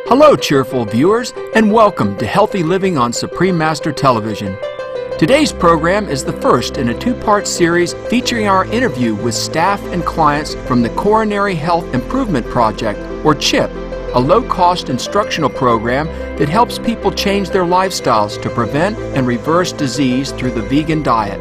Hello, cheerful viewers, and welcome to Healthy Living on Supreme Master Television. Today's program is the first in a two-part series featuring our interview with staff and clients from the Coronary Health Improvement Project, or CHIP, a low-cost instructional program that helps people change their lifestyles to prevent and reverse disease through the vegan diet.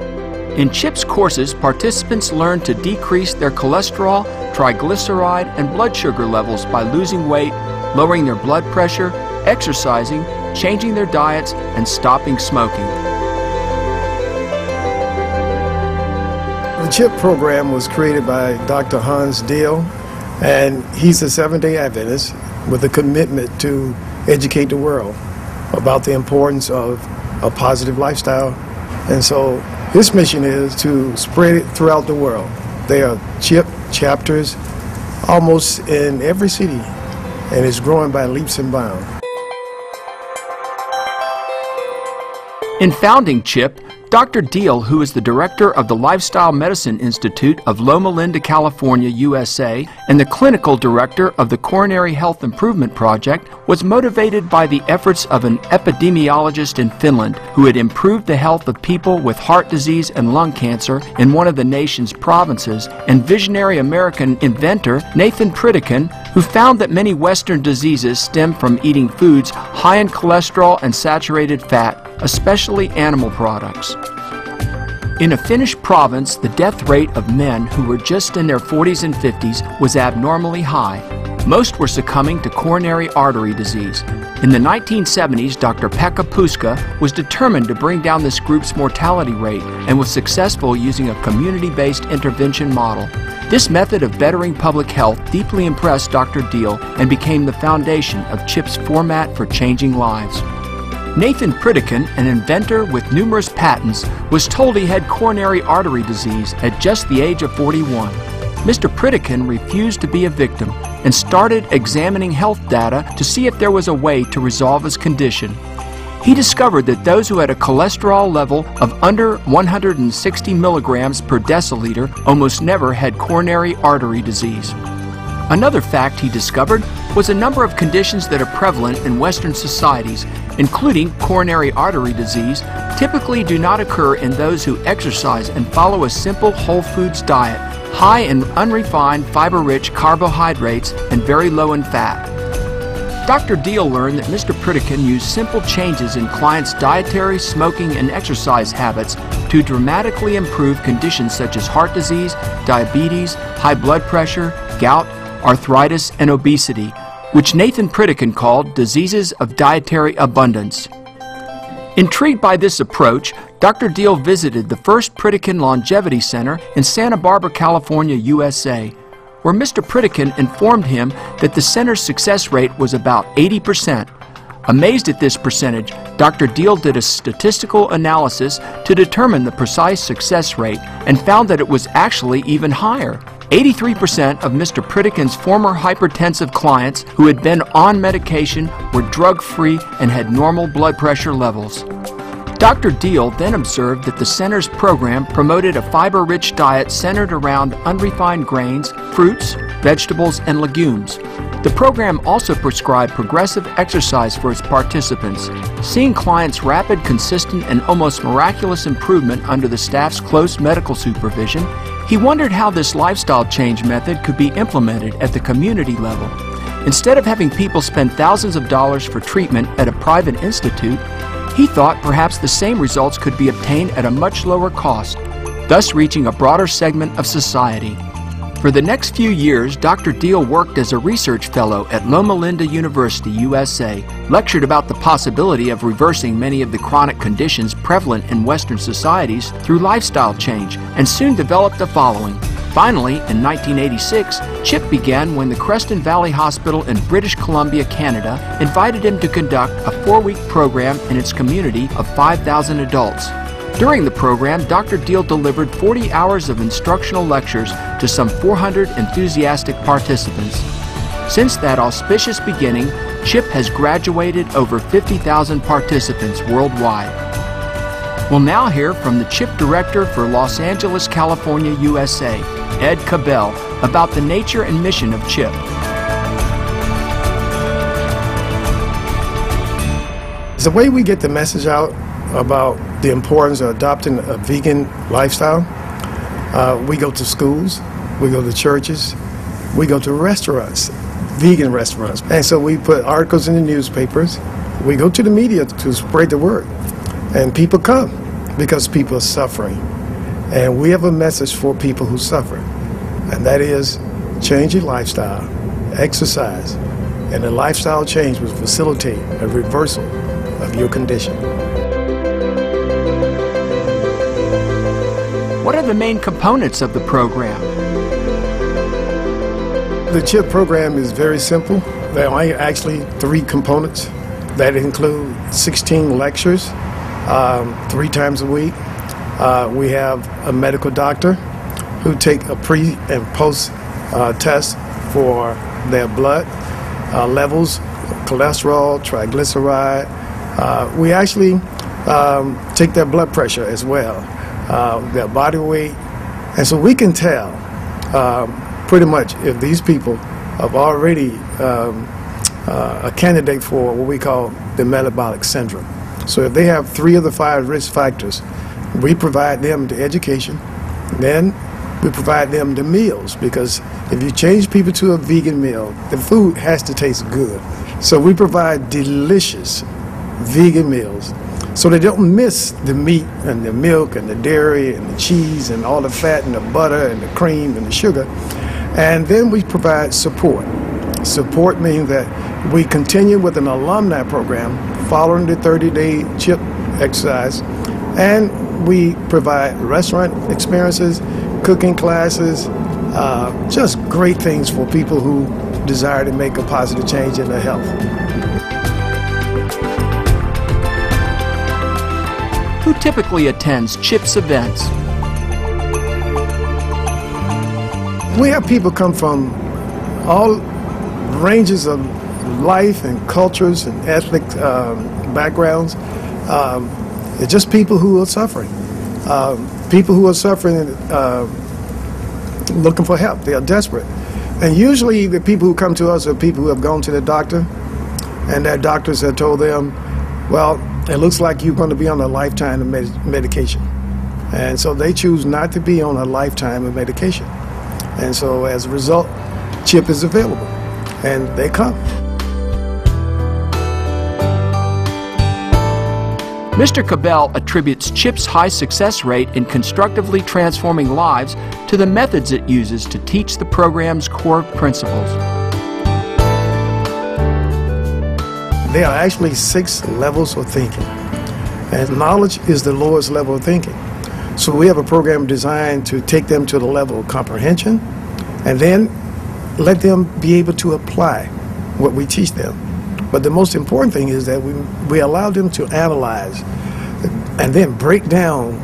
In CHIP's courses, participants learn to decrease their cholesterol, triglyceride, and blood sugar levels by losing weight, lowering their blood pressure, exercising, changing their diets, and stopping smoking. The CHIP program was created by Dr. Hans Deal, and he's a Seventh-day Adventist with a commitment to educate the world about the importance of a positive lifestyle. And so his mission is to spread it throughout the world. There are CHIP chapters almost in every city, and it's growing by leaps and bounds. In founding CHIP, Dr. Deal, who is the director of the Lifestyle Medicine Institute of Loma Linda, California, USA, and the clinical director of the Coronary Health Improvement Project, was motivated by the efforts of an epidemiologist in Finland who had improved the health of people with heart disease and lung cancer in one of the nation's provinces, and visionary American inventor Nathan Pritikin, who found that many Western diseases stem from eating foods high in cholesterol and saturated fat, especially animal products. In a Finnish province, the death rate of men who were just in their 40s and 50s was abnormally high. Most were succumbing to coronary artery disease. In the 1970s, Dr. Pekka Puska was determined to bring down this group's mortality rate and was successful using a community-based intervention model. This method of bettering public health deeply impressed Dr. Deal and became the foundation of CHIP's format for changing lives. Nathan Pritikin, an inventor with numerous patents, was told he had coronary artery disease at just the age of 41. Mr. Pritikin refused to be a victim and started examining health data to see if there was a way to resolve his condition. He discovered that those who had a cholesterol level of under 160 milligrams per deciliter almost never had coronary artery disease. Another fact he discovered was a number of conditions that are prevalent in Western societies, including coronary artery disease, typically do not occur in those who exercise and follow a simple whole foods diet, high in unrefined, fiber-rich carbohydrates and very low in fat. Dr. Deal learned that Mr. Pritikin used simple changes in clients' dietary, smoking, and exercise habits to dramatically improve conditions such as heart disease, diabetes, high blood pressure, gout, arthritis, and obesity, which Nathan Pritikin called diseases of dietary abundance. Intrigued by this approach, Dr. Deal visited the first Pritikin Longevity Center in Santa Barbara, California, USA, where Mr. Pritikin informed him that the center's success rate was about 80%. Amazed at this percentage, Dr. Deal did a statistical analysis to determine the precise success rate and found that it was actually even higher. 83% of Mr. Pritikin's former hypertensive clients who had been on medication were drug-free and had normal blood pressure levels. Dr. Deal then observed that the center's program promoted a fiber-rich diet centered around unrefined grains, fruits, vegetables, and legumes. The program also prescribed progressive exercise for its participants. Seeing clients' rapid, consistent, and almost miraculous improvement under the staff's close medical supervision, he wondered how this lifestyle change method could be implemented at the community level. Instead of having people spend thousands of dollars for treatment at a private institute, he thought perhaps the same results could be obtained at a much lower cost, thus reaching a broader segment of society. For the next few years, Dr. Deal worked as a research fellow at Loma Linda University, USA, lectured about the possibility of reversing many of the chronic conditions prevalent in Western societies through lifestyle change, and soon developed the following. Finally, in 1986, CHIP began when the Creston Valley Hospital in British Columbia, Canada, invited him to conduct a 4-week program in its community of 5,000 adults. During the program, Dr. Deal delivered 40 hours of instructional lectures to some 400 enthusiastic participants. Since that auspicious beginning, CHIP has graduated over 50,000 participants worldwide. We'll now hear from the CHIP Director for Los Angeles, California, USA, Ed Cabell, about the nature and mission of CHIP. a way we get the message out about the importance of adopting a vegan lifestyle. We go to schools, we go to churches, we go to restaurants, vegan restaurants. And so we put articles in the newspapers. We go to the media to spread the word. And people come because people are suffering. And we have a message for people who suffer. And that is change your lifestyle, exercise, and the lifestyle change will facilitate a reversal of your condition. What are the main components of the program? The CHIP program is very simple. There are actually 3 components that include 16 lectures 3 times a week. We have a medical doctor who take a pre and post test for their blood levels, cholesterol, triglyceride. We actually take their blood pressure as well, their body weight. And so we can tell pretty much if these people have already a candidate for what we call the metabolic syndrome. So if they have 3 of the 5 risk factors, we provide them the education, then we provide them the meals, because if you change people to a vegan meal, the food has to taste good. So we provide delicious vegan meals so they don't miss the meat and the milk and the dairy and the cheese and all the fat and the butter and the cream and the sugar. And then we provide support. Support means that we continue with an alumni program following the 30-day CHIP exercise, and we provide restaurant experiences, cooking classes, just great things for people who desire to make a positive change in their health. Who typically attends CHIP's events? We have people come from all ranges of life and cultures and ethnic backgrounds. It's just people who are suffering. People who are suffering looking for help. They are desperate. And usually the people who come to us are people who have gone to the doctor, and their doctors have told them, well, it looks like you're going to be on a lifetime of medication. And so they choose not to be on a lifetime of medication. And so as a result, CHIP is available, and they come. Mr. Cabell attributes CHIP's high success rate in constructively transforming lives to the methods it uses to teach the program's core principles. There are actually 6 levels of thinking, and knowledge is the lowest level of thinking. So we have a program designed to take them to the level of comprehension, and then let them be able to apply what we teach them. But the most important thing is that we allow them to analyze and then break down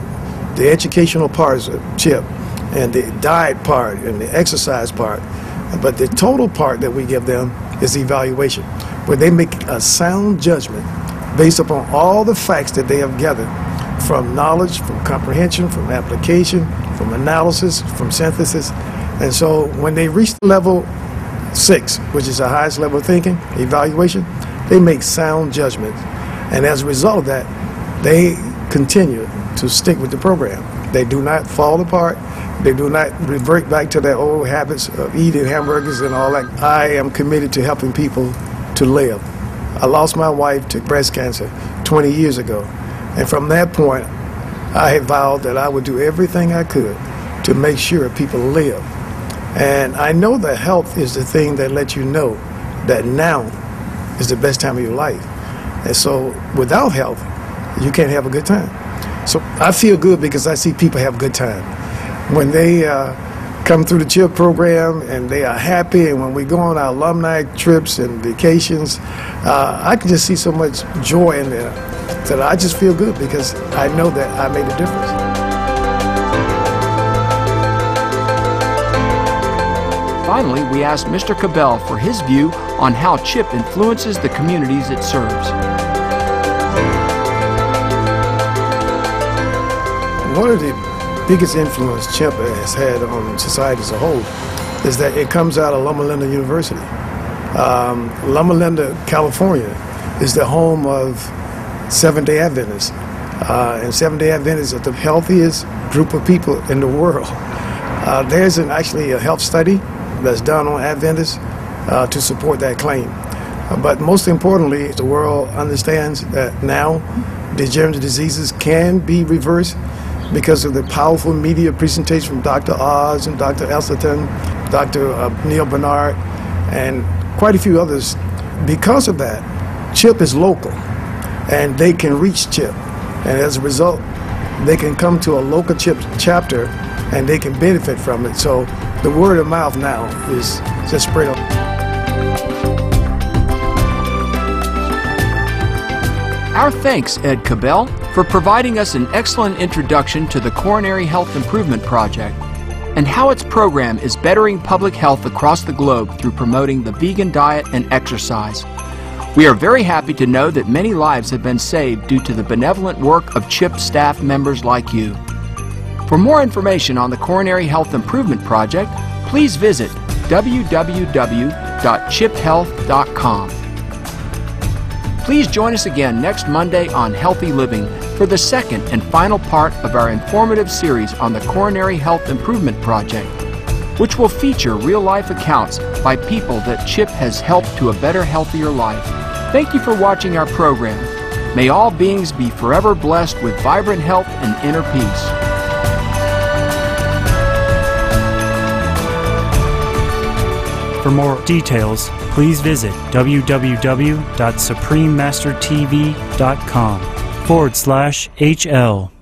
the educational parts of CHIP and the diet part and the exercise part. But the total part that we give them is evaluation, where they make a sound judgment based upon all the facts that they have gathered from knowledge, from comprehension, from application, from analysis, from synthesis. And so when they reach level 6, which is the highest level of thinking, evaluation, they make sound judgments. And as a result of that, they continue to stick with the program. They do not fall apart. They do not revert back to their old habits of eating hamburgers and all that. I am committed to helping people to live. I lost my wife to breast cancer 20 years ago. And from that point, I had vowed that I would do everything I could to make sure people live. And I know that health is the thing that lets you know that now is the best time of your life. And so without health, you can't have a good time. So I feel good because I see people have a good time. When they come through the CHIP program and they are happy, and when we go on our alumni trips and vacations, I can just see so much joy in there that I just feel good because I know that I made a difference. Finally, we asked Mr. Cabell for his view on how CHIP influences the communities it serves. One of the biggest influence CHIP has had on society as a whole is that it comes out of Loma Linda University. Loma Linda, California is the home of Seventh-day Adventists. And Seventh-day Adventists are the healthiest group of people in the world. There's actually a health study that's done on Adventists to support that claim. But most importantly, the world understands that now degenerative diseases can be reversed because of the powerful media presentation from Dr. Oz and Dr. Elsterton, Dr. Neil Bernard, and quite a few others. Because of that, CHIP is local, and they can reach CHIP. And as a result, they can come to a local CHIP chapter and they can benefit from it. So the word of mouth now is just spread out. Our thanks, Ed Cabell, for providing us an excellent introduction to the Coronary Health Improvement Project and how its program is bettering public health across the globe through promoting the vegan diet and exercise. We are very happy to know that many lives have been saved due to the benevolent work of CHIP staff members like you. For more information on the Coronary Health Improvement Project, please visit www.chiphealth.com. Please join us again next Monday on Healthy Living for the second and final part of our informative series on the Coronary Health Improvement Project, which will feature real-life accounts by people that CHIP has helped to a better, healthier life. Thank you for watching our program. May all beings be forever blessed with vibrant health and inner peace. For more details, please visit www.suprememastertv.com/HL.